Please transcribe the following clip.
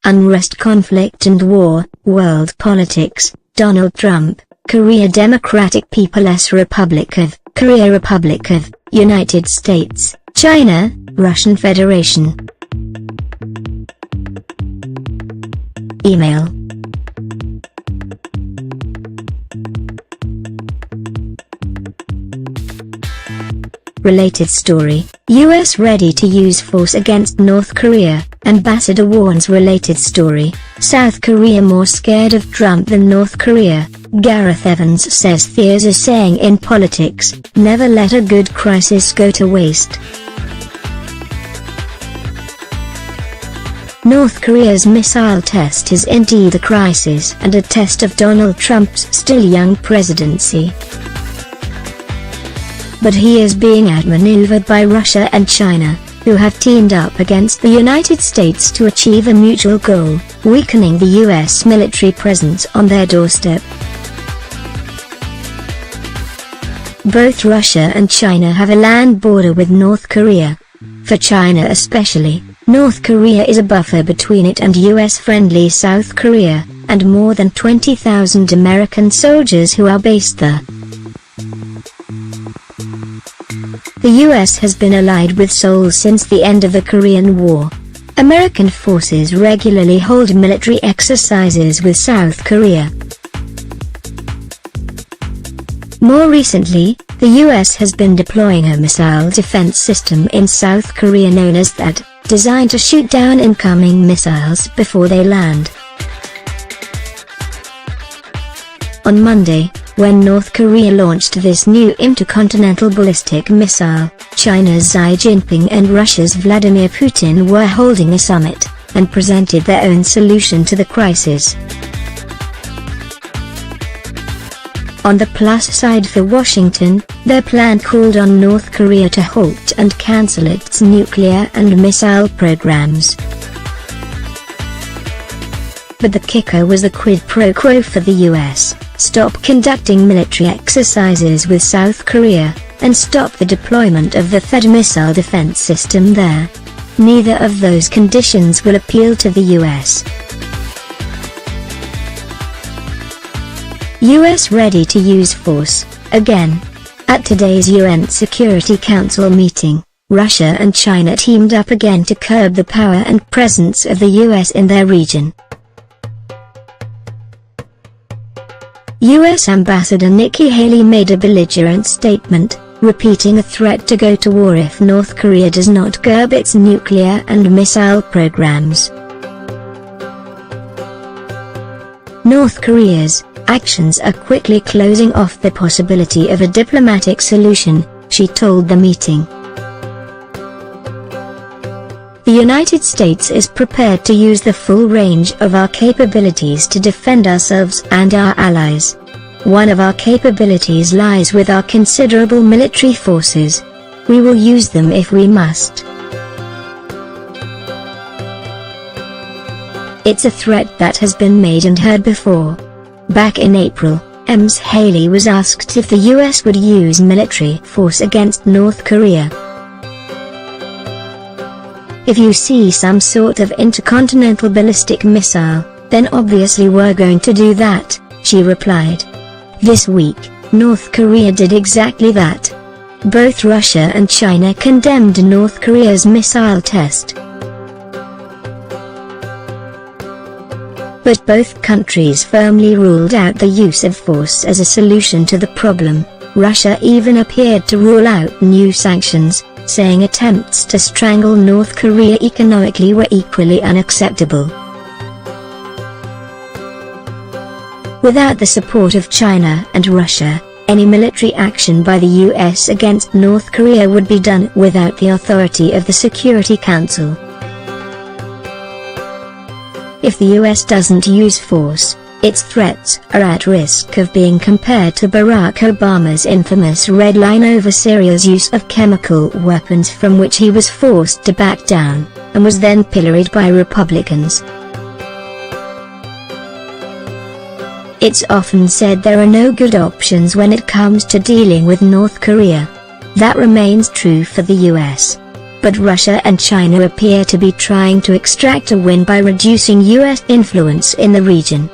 Unrest, conflict and war, world politics, Donald Trump, Korea Democratic People's Republic of, Korea Republic of, United States, China, Russian Federation. Email. Related story, US ready to use force against North Korea, ambassador warns. Related story, South Korea more scared of Trump than North Korea, Gareth Evans says there's a saying in politics, never let a good crisis go to waste. North Korea's missile test is indeed a crisis and a test of Donald Trump's still young presidency. But he is being outmaneuvered by Russia and China, who have teamed up against the United States to achieve a mutual goal, weakening the US military presence on their doorstep. Both Russia and China have a land border with North Korea. For China especially, North Korea is a buffer between it and US-friendly South Korea, and more than 20,000 American soldiers who are based there. The US has been allied with Seoul since the end of the Korean War. American forces regularly hold military exercises with South Korea. More recently, the US has been deploying a missile defense system in South Korea known as THAAD, designed to shoot down incoming missiles before they land. On Monday, when North Korea launched this new intercontinental ballistic missile, China's Xi Jinping and Russia's Vladimir Putin were holding a summit, and presented their own solution to the crisis. On the plus side for Washington, their plan called on North Korea to halt and cancel its nuclear and missile programs. But the kicker was the quid pro quo for the US. Stop conducting military exercises with South Korea, and stop the deployment of the THAAD missile defense system there. Neither of those conditions will appeal to the US. US ready to use force, again. At today's UN Security Council meeting, Russia and China teamed up again to curb the power and presence of the US in their region. US Ambassador Nikki Haley made a belligerent statement, repeating a threat to go to war if North Korea does not curb its nuclear and missile programs. North Korea's actions are quickly closing off the possibility of a diplomatic solution, she told the meeting. The United States is prepared to use the full range of our capabilities to defend ourselves and our allies. One of our capabilities lies with our considerable military forces. We will use them if we must. It's a threat that has been made and heard before. Back in April, Ms. Haley was asked if the US would use military force against North Korea. If you see some sort of intercontinental ballistic missile, then obviously we're going to do that, she replied. This week, North Korea did exactly that. Both Russia and China condemned North Korea's missile test. But both countries firmly ruled out the use of force as a solution to the problem. Russia even appeared to rule out new sanctions, saying attempts to strangle North Korea economically were equally unacceptable. Without the support of China and Russia, any military action by the US against North Korea would be done without the authority of the Security Council. If the US doesn't use force, its threats are at risk of being compared to Barack Obama's infamous red line over Syria's use of chemical weapons, from which he was forced to back down, and was then pilloried by Republicans. It's often said there are no good options when it comes to dealing with North Korea. That remains true for the US. But Russia and China appear to be trying to extract a win by reducing US influence in the region.